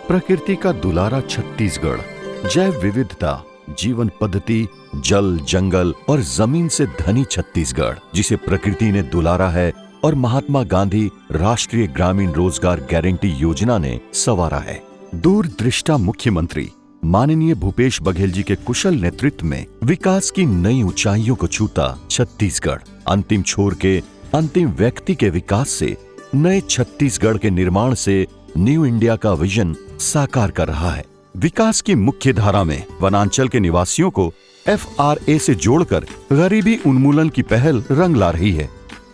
प्रकृति का दुलारा छत्तीसगढ़ जैव विविधता, जीवन पद्धति, जल, जंगल और जमीन से धनी छत्तीसगढ़, जिसे प्रकृति ने दुलारा है और महात्मा गांधी राष्ट्रीय ग्रामीण रोजगार गारंटी योजना ने संवारा है। दूरदृष्टा मुख्यमंत्री माननीय भूपेश बघेल जी के कुशल नेतृत्व में विकास की नई ऊंचाइयों को छूता छत्तीसगढ़ अंतिम छोर के अंतिम व्यक्ति के विकास से नए छत्तीसगढ़ के निर्माण से न्यू इंडिया का विजन साकार कर रहा है। विकास की मुख्य धारा में वनांचल के निवासियों को FRA से जोड़कर गरीबी उन्मूलन की पहल रंग ला रही है।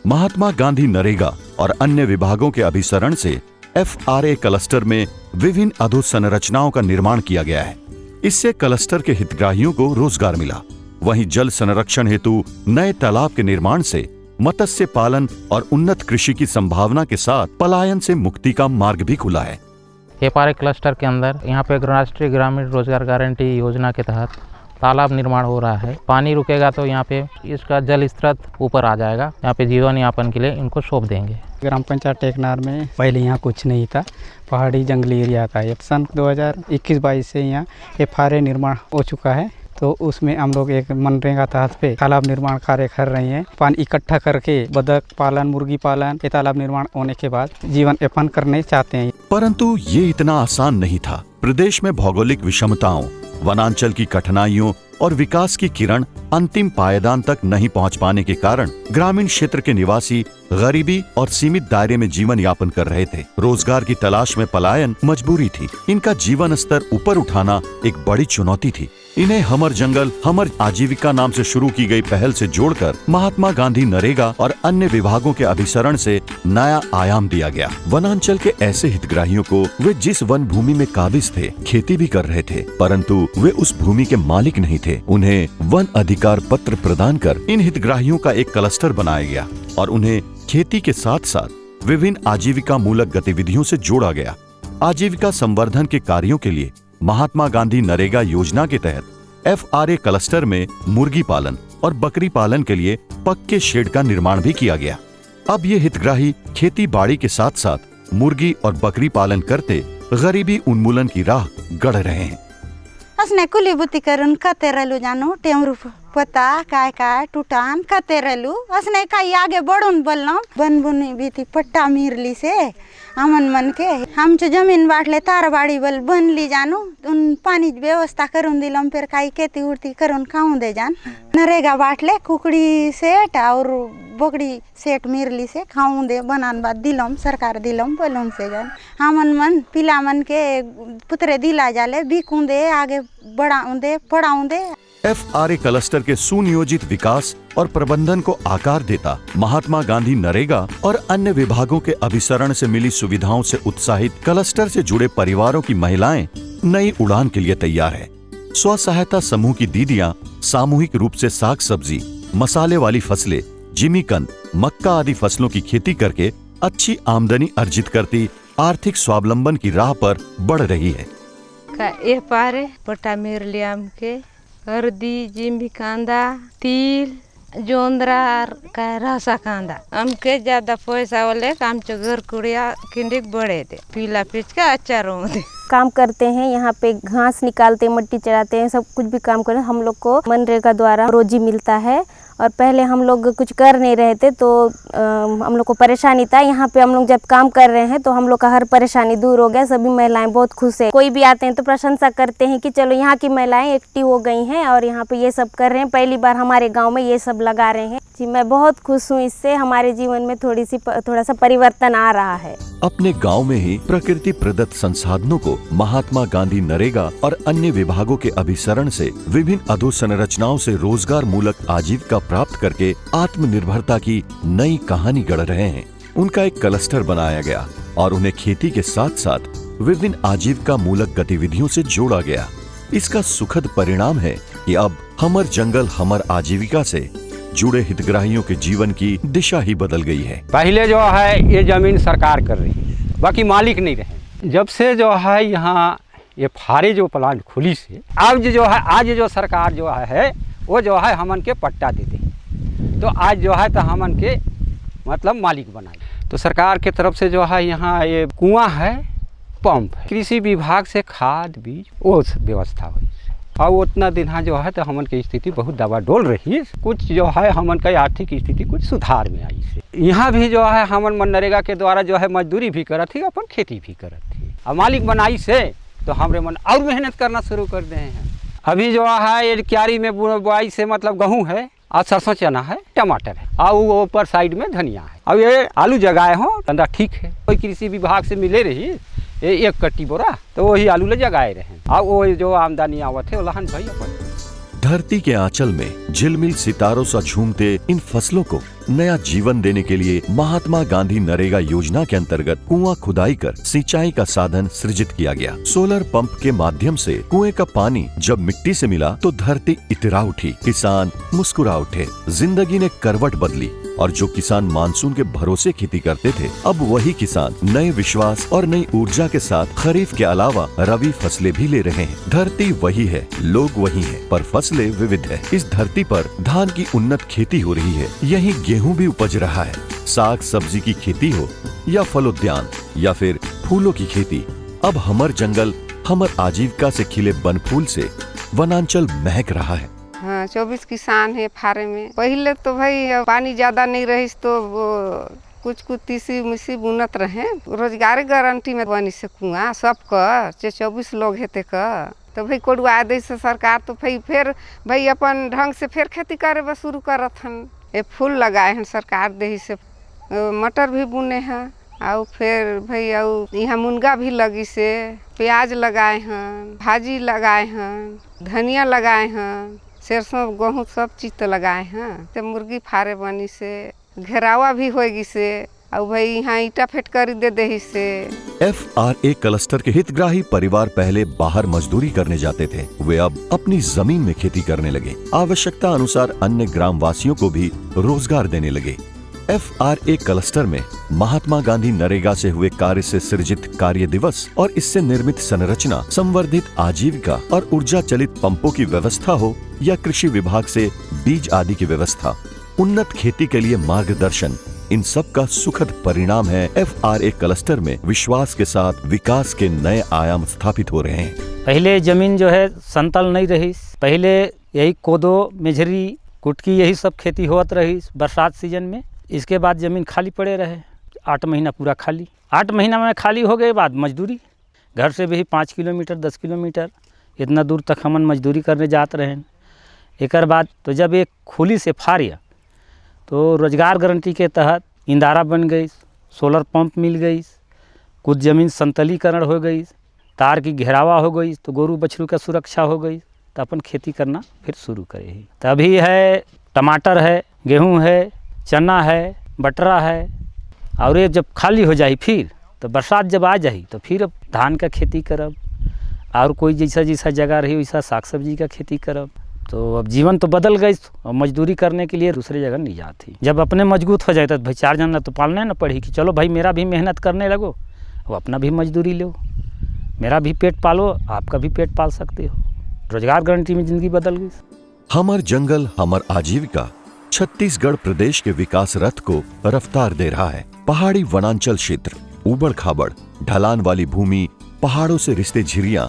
महात्मा गांधी नरेगा और अन्य विभागों के अभिसरण से FRA क्लस्टर में विभिन्न अधोसंरचनाओं का निर्माण किया गया है। इससे क्लस्टर के हितग्राहियों को रोजगार मिला। वहीं जल संरक्षण हेतु नए तालाब के निर्माण से मत्स्य पालन और उन्नत कृषि की संभावना के साथ पलायन से मुक्ति का मार्ग भी खुला है। FRA क्लस्टर के अंदर यहाँ पे राष्ट्रीय ग्रामीण रोजगार गारंटी योजना के तहत तालाब निर्माण हो रहा है। पानी रुकेगा तो यहाँ पे इसका जल स्तर ऊपर आ जाएगा। यहाँ पे जीवन यापन के लिए इनको सौंप देंगे। ग्राम पंचायत टेकनार में पहले यहाँ कुछ नहीं था, पहाड़ी जंगली एरिया था। सन 2021-22 से यहाँ FRA निर्माण हो चुका है, तो उसमें हम लोग एक मनरेगा तहत पे तालाब निर्माण कार्य कर रहे हैं। पानी इकट्ठा करके बतख पालन, मुर्गी पालन, ये तालाब निर्माण होने के बाद जीवन यापन करने चाहते हैं। परंतु ये इतना आसान नहीं था। प्रदेश में भौगोलिक विषमताओं, वनांचल की कठिनाइयों और विकास की किरण अंतिम पायदान तक नहीं पहुंच पाने के कारण ग्रामीण क्षेत्र के निवासी गरीबी और सीमित दायरे में जीवन यापन कर रहे थे। रोजगार की तलाश में पलायन मजबूरी थी। इनका जीवन स्तर ऊपर उठाना एक बड़ी चुनौती थी। इन्हें हमर जंगल हमर आजीविका नाम से शुरू की गई पहल से जोड़कर महात्मा गांधी नरेगा और अन्य विभागों के अभिसरण से नया आयाम दिया गया। वनांचल के ऐसे हितग्राहियों को वे जिस वन भूमि में काबिज थे, खेती भी कर रहे थे, परंतु वे उस भूमि के मालिक नहीं थे। उन्हें वन अधिकार पत्र प्रदान कर इन हितग्राहियों का एक क्लस्टर बनाया गया और उन्हें खेती के साथ साथ विभिन्न आजीविका मूलक गतिविधियों से जोड़ा गया। आजीविका संवर्धन के कार्यों के लिए महात्मा गांधी नरेगा योजना के तहत FRA क्लस्टर में मुर्गी पालन और बकरी पालन के लिए पक्के शेड का निर्माण भी किया गया। अब ये हितग्राही खेती बाड़ी के साथ साथ मुर्गी और बकरी पालन करते गरीबी उन्मूलन की राह गढ़ रहे हैं। असने कुलीबुती करून खाते रहलू जानो टेमरू पता काय टूटान खाते रहलू असने काही आगे बढ़ून बोलनो बनबुनी भीती पट्टा मिरली से हमन मन के आमची जमीन वाटले तारवाडी बल बनली जानो उन पानी व्यवस्था करून दिलम फिर काही खेती उड़ती करून खाऊं दे जान नरेगा वाटले कुकड़ी सेट और बकड़ी सेट मिरली से खाऊं दे बनान बाद दिलम सरकार दिलम बोलम से जान हमन मन पिला मन के पुतरे दिला जाले बिकूं दे आगे बढ़ाऊं दे पढ़ाऊं दे। FRA क्लस्टर के सुनियोजित विकास और प्रबंधन को आकार देता महात्मा गांधी नरेगा और अन्य विभागों के अभिसरण से मिली सुविधाओं से उत्साहित क्लस्टर से जुड़े परिवारों की महिलाएं नई उड़ान के लिए तैयार है। स्व सहायता समूह की दीदियां सामूहिक रूप से साग सब्जी, मसाले वाली फसलें, जिमीकंद, मक्का आदि फसलों की खेती करके अच्छी आमदनी अर्जित करती आर्थिक स्वावलंबन की राह पर बढ़ रही है। हरदी, जिम्बी कांदा, तिल, जोंदरा का रसा कांदा हमके ज्यादा पैसा वाले काम च घर कुड़िया किंडिक बड़े थे पीला पीच का अचार होते काम करते हैं। यहाँ पे घास निकालते, मट्टी चढ़ाते हैं, सब कुछ भी काम करते हैं। हम लोग को मनरेगा द्वारा रोजी मिलता है और पहले हम लोग कुछ कर नहीं रहे थे तो हम लोग को परेशानी था। यहाँ पे हम लोग जब काम कर रहे हैं तो हम लोग का हर परेशानी दूर हो गया। सभी महिलाएं बहुत खुश है। कोई भी आते हैं तो प्रशंसा करते हैं कि चलो यहाँ की महिलाएं एक्टिव हो गई हैं और यहाँ पे ये सब कर रहे हैं। पहली बार हमारे गाँव में ये सब लगा रहे हैं। जी मैं बहुत खुश हूँ। इससे हमारे जीवन में थोड़ा सा परिवर्तन आ रहा है। अपने गांव में ही प्रकृति प्रदत्त संसाधनों को महात्मा गांधी नरेगा और अन्य विभागों के अभिसरण से विभिन्न अधोसंरचनाओं से रोजगार मूलक आजीविका प्राप्त करके आत्मनिर्भरता की नई कहानी गढ़ रहे हैं। उनका एक क्लस्टर बनाया गया और उन्हें खेती के साथ साथ विभिन्न आजीविका मूलक गतिविधियों से जोड़ा गया। इसका सुखद परिणाम है कि अब हमर जंगल हमर आजीविका से जुड़े हितग्राहियों के जीवन की दिशा ही बदल गई है। पहले जो है ये जमीन सरकार कर रही है, बाकी मालिक नहीं रहे। जब से जो है यहाँ ये FRA जो प्लांट खुली से अब जो है आज जो सरकार जो है वो जो है हमन के पट्टा दे दे तो आज जो है तो हमन के मतलब मालिक बनाए। तो सरकार के तरफ से जो है यहाँ ये कुआं है पंप कृषि विभाग से खाद बीज वो व्यवस्था हुई और उतना दिन हाँ जो है तो हमन की स्थिति बहुत दबा डोल रही है। कुछ जो है हमन का आर्थिक स्थिति कुछ सुधार में आई से। यहाँ भी जो है हमन मनरेगा के द्वारा जो है मजदूरी भी करत थी, अपन खेती भी करत थी। अब मालिक बनाई से तो हमरे मन और मेहनत करना शुरू कर दे हैं। अभी जो है ये क्यारी में बुआई से मतलब गेहूँ है और सरसों चना है, टमाटर है और ऊपर साइड में धनिया है। अब ये आलू जगाए हो धंधा ठीक है। कोई कृषि विभाग से मिले रही एक कट्टी बोरा तो वही आलू ले जगाए रहे और वो जो आमदनी आवत है लहन भाई अपन। धरती के आंचल में झिलमिल सितारों सा झूमते इन फसलों को नया जीवन देने के लिए महात्मा गांधी नरेगा योजना के अंतर्गत कुआं खुदाई कर सिंचाई का साधन सृजित किया गया। सोलर पंप के माध्यम से कुएं का पानी जब मिट्टी से मिला तो धरती इतरा उठी, किसान मुस्कुरा उठे, जिंदगी ने करवट बदली। और जो किसान मानसून के भरोसे खेती करते थे, अब वही किसान नए विश्वास और नई ऊर्जा के साथ खरीफ के अलावा रबी फसलें भी ले रहे हैं। धरती वही है, लोग वही है, पर फसलें विविध है। इस धरती पर धान की उन्नत खेती हो रही है, यही गेहूं भी उपज रहा है। साग सब्जी की खेती हो या फलोद्यान या फिर फूलों की खेती, अब हमर जंगल हमर आजीविका से खिले वन फूल से वनांचल महक रहा है। हाँ, 24 किसान है फारे में। पहले तो भाई पानी ज्यादा नहीं रही तो कुछ तीसी मिसी बुनत रहे। रोजगार गारंटी में बनी से कुआं सब कर 24 लोग हेते कर तो भाई कोड़ुआ दे से सरकार तो भाई फिर भाई अपन ढंग से फिर खेती करे बस शुरू करत हन। ये फूल लगाए हैं सरकार दे से, मटर भी बुने हैं और फिर भाई और यहाँ मुनगा भी लगी से, प्याज लगाए हैं, भाजी लगाए हैं, धनिया लगाए हैं, सरसों गेहूँ सब चीज़ तो लगाए हैं। तो मुर्गी फारे बनी से, घेरावा भी होगी से और भाई यहाँ ईटा फेट कर दे दे से। FRA क्लस्टर के हितग्राही परिवार पहले बाहर मजदूरी करने जाते थे, वे अब अपनी जमीन में खेती करने लगे। आवश्यकता अनुसार अन्य ग्राम वासियों को भी रोजगार देने लगे। FRA क्लस्टर में महात्मा गांधी नरेगा से हुए कार्य से सृजित कार्य दिवस और इससे निर्मित संरचना, संवर्धित आजीविका और ऊर्जा चलित पंपों की व्यवस्था हो या कृषि विभाग से बीज आदि की व्यवस्था, उन्नत खेती के लिए मार्गदर्शन, इन सब का सुखद परिणाम है। FRA क्लस्टर में विश्वास के साथ विकास के नए आयाम स्थापित हो रहे हैं। पहले जमीन जो है समतल नहीं रही, पहले यही कोदो, मेझरी, कुटकी यही सब खेती होत रही बरसात सीजन में। इसके बाद ज़मीन खाली पड़े रहे, 8 महीना पूरा खाली। 8 महीना में खाली हो गए बाद मजदूरी, घर से भी 5 किलोमीटर 10 किलोमीटर इतना दूर तक हमन मजदूरी करने जाते रहे। एक बाद तो जब एक खुली से फारिया तो रोजगार गारंटी के तहत इंदारा बन गई, सोलर पंप मिल गई, कुछ ज़मीन संतलीकरण हो गई, तार की घेरावा हो गई तो गोरू बछरू का सुरक्षा हो गई, तो अपन खेती करना फिर शुरू करे ही। तभी है टमाटर है, गेहूँ है, चना है, बटरा है। और ये जब खाली हो जाए फिर तो बरसात जब आ जाए तो फिर अब धान का खेती करब और कोई जैसा जैसा जगह रही वैसा साग सब्जी का खेती करब। तो अब जीवन तो बदल गई और मजदूरी करने के लिए दूसरी जगह नहीं जाती। जब अपने मजबूत हो जाए तो भाई 4 जन तो पालने ना पड़ी कि चलो भाई मेरा भी मेहनत करने लगो, वो अपना भी मजदूरी लो, मेरा भी पेट पालो, आपका भी पेट पाल सकते हो। रोजगार गारंटी में ज़िंदगी बदल गई। हमर जंगल हमर आजीविका छत्तीसगढ़ प्रदेश के विकास रथ को रफ्तार दे रहा है। पहाड़ी वनांचल क्षेत्र, ऊबड़ खाबड़ ढलान वाली भूमि, पहाड़ों से रिश्ते झिरियां,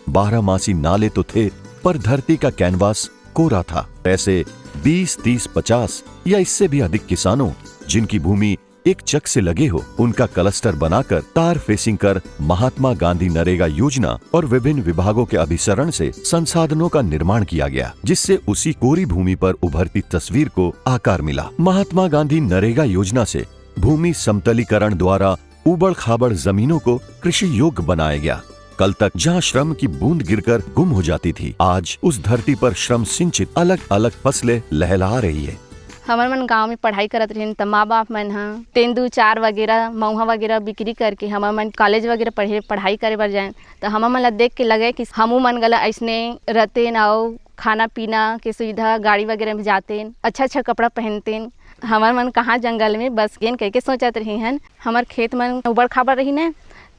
12मासी नाले तो थे पर धरती का कैनवास कोरा था। ऐसे 20, 30, 50 या इससे भी अधिक किसानों जिनकी भूमि एक चक से लगे हो, उनका क्लस्टर बनाकर तार फेसिंग कर महात्मा गांधी नरेगा योजना और विभिन्न विभागों के अभिसरण से संसाधनों का निर्माण किया गया, जिससे उसी कोरी भूमि पर उभरती तस्वीर को आकार मिला। महात्मा गांधी नरेगा योजना से भूमि समतलीकरण द्वारा ऊबड़ खाबड़ जमीनों को कृषि योग्य बनाया गया। कल तक जहाँ श्रम की बूंद गिरकर गुम हो जाती थी, आज उस धरती पर श्रम सिंचित अलग अलग फसलें लहला रही है। हमारे मन गांव में पढ़ाई करत रहे तो माँ बाप मन हाँ तेंदू चार वगैरह मऊहा वगैरह बिक्री करके हमारे मन कॉलेज वगैरह पढ़ाई करे बर जाए तो हमारे मन ला देख के लगे कि हमू मन गला ऐसने रहते और खाना पीना के सुविधा, गाड़ी वगैरह में जाते, अच्छा कपड़ा पहनते। हमारे मन कहाँ जंगल में बस गेन करके सोचत रही हन। हमार खेत मन उबड़ खाबड़ रही न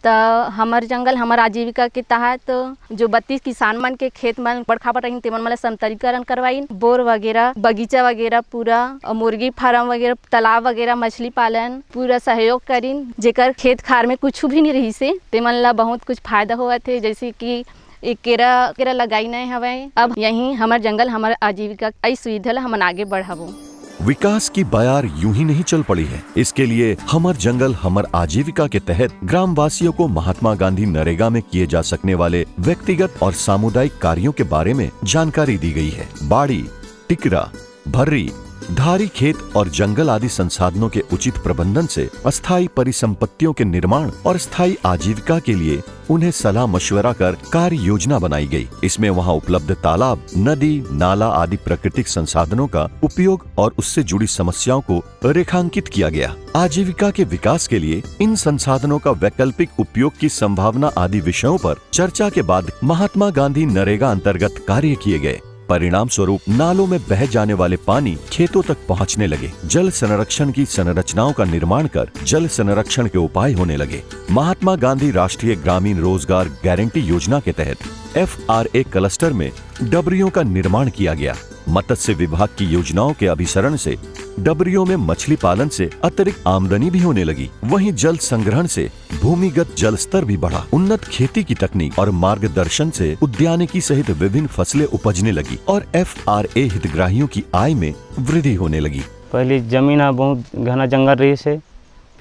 तो हमार जंगल हमार आजीविका के तहत जो 32 किसान मन के खेत मन बड़खा रही तेमन मन समतलीकरण करवाइन, बोर वगैरह, बगीचा वगैरह पूरा, मुर्गी फार्म वगैरह, तालाब वगैरह, मछली पालन पूरा सहयोग करिन, जेकर खेत खार में कुछ भी नहीं रही से तेमन ला बहुत कुछ फायदा हुआ थे। जैसे कि एक केरा लगाई नहीं हवे, अब यहीं हमार जंगल हमार आजीविका आई सुविधा ला हमन आगे बढ़ाबो। विकास की बयार यूं ही नहीं चल पड़ी है। इसके लिए हमर जंगल हमर आजीविका के तहत ग्राम वासियों को महात्मा गांधी नरेगा में किए जा सकने वाले व्यक्तिगत और सामुदायिक कार्यों के बारे में जानकारी दी गई है। बाड़ी, टिकरा, भर्री, धारी खेत और जंगल आदि संसाधनों के उचित प्रबंधन से अस्थायी परिसंपत्तियों के निर्माण और स्थायी आजीविका के लिए उन्हें सलाह मशवरा कर कार्य योजना बनाई गई। इसमें वहां उपलब्ध तालाब, नदी, नाला आदि प्राकृतिक संसाधनों का उपयोग और उससे जुड़ी समस्याओं को रेखांकित किया गया। आजीविका के विकास के लिए इन संसाधनों का वैकल्पिक उपयोग की संभावना आदि विषयों पर चर्चा के बाद महात्मा गांधी नरेगा अंतर्गत कार्य किए गए। परिणाम स्वरूप नालों में बह जाने वाले पानी खेतों तक पहुंचने लगे। जल संरक्षण की संरचनाओं का निर्माण कर जल संरक्षण के उपाय होने लगे। महात्मा गांधी राष्ट्रीय ग्रामीण रोजगार गारंटी योजना के तहत FRA क्लस्टर में डबरियों का निर्माण किया गया। मत्स्य विभाग की योजनाओं के अभिसरण से डबरियों में मछली पालन से अतिरिक्त आमदनी भी होने लगी। वहीं जल संग्रहण से भूमिगत जल स्तर भी बढ़ा। उन्नत खेती की तकनीक और मार्गदर्शन से उद्यानिकी सहित विभिन्न फसलें उपजने लगी और FRA हितग्राहियों की आय में वृद्धि होने लगी। पहले जमीन बहुत घना जंगल रही से,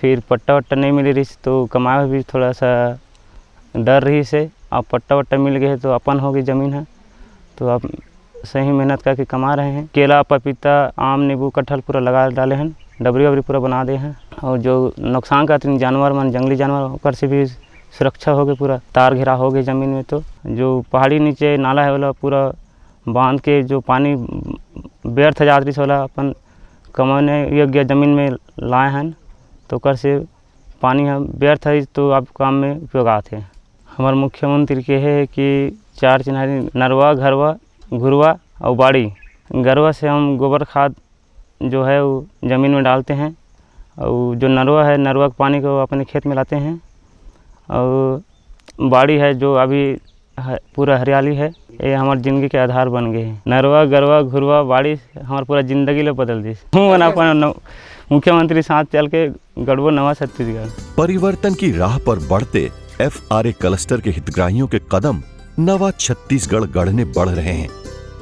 फिर पट्टा वट्टा नहीं मिल रही तो कमाए भी थोड़ा सा डर रही से। अब पट्टा वट्टा मिल गए तो अपन हो गई जमीन है, तो अब सही मेहनत करके कमा रहे हैं। केला, पपीता, आम, नींबू, कटहल पूरा लगा डाले हैं, डबरी वबरी पूरा बना दे हैं। और जो नुकसान करते हैं जानवर मन, जंगली जानवर, ओकर से भी सुरक्षा हो गई, पूरा तार घेरा हो गई जमीन में। तो जो पहाड़ी नीचे नाला है वाला पूरा बांध के जो पानी व्यर्थ जाती वाला अपन कमाने योग्य जमीन में लाए हैं, तो ओकर से पानी हम व्यर्थ है तो अब काम में उपयोग आते हैं। हमारे मुख्यमंत्री के है कि 4 चिन्हारी नरवा, घरवा, घुरवा और बाड़ी। गरवा से हम गोबर खाद जो है वो ज़मीन में डालते हैं, और जो नरवा है नरवा के पानी को अपने खेत में लाते हैं, और बाड़ी है जो अभी पूरा हरियाली है, ये हमारी ज़िंदगी के आधार बन गए हैं। नरवा, गरवा, घुरवा, बाड़ी हमारे पूरा ज़िंदगी ले बदल दी। मुख्यमंत्री साथ चल के गढ़बो नवा छत्तीसगढ़। परिवर्तन की राह पर बढ़ते FRA क्लस्टर के हितग्राहियों के कदम नवा छत्तीसगढ़ गढ़ने बढ़ रहे हैं।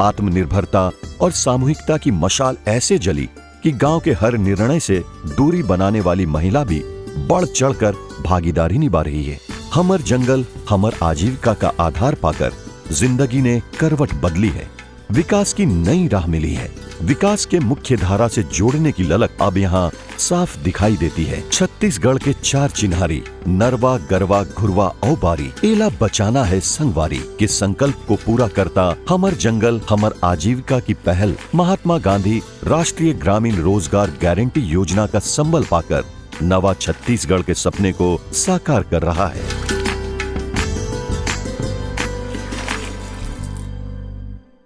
आत्मनिर्भरता और सामूहिकता की मशाल ऐसे जली कि गांव के हर निर्णय से दूरी बनाने वाली महिला भी बढ़ चढ़कर भागीदारी निभा रही है। हमर जंगल हमर आजीविका का आधार पाकर जिंदगी ने करवट बदली है। विकास की नई राह मिली है। विकास के मुख्य धारा से जोड़ने की ललक अब यहाँ साफ दिखाई देती है। छत्तीसगढ़ के 4 चिन्हारी नरवा, गरवा, घुरवा और बारी एला बचाना है संगवारी के संकल्प को पूरा करता हमर जंगल हमर आजीविका की पहल महात्मा गांधी राष्ट्रीय ग्रामीण रोजगार गारंटी योजना का संबल पाकर नवा छत्तीसगढ़ के सपने को साकार कर रहा है।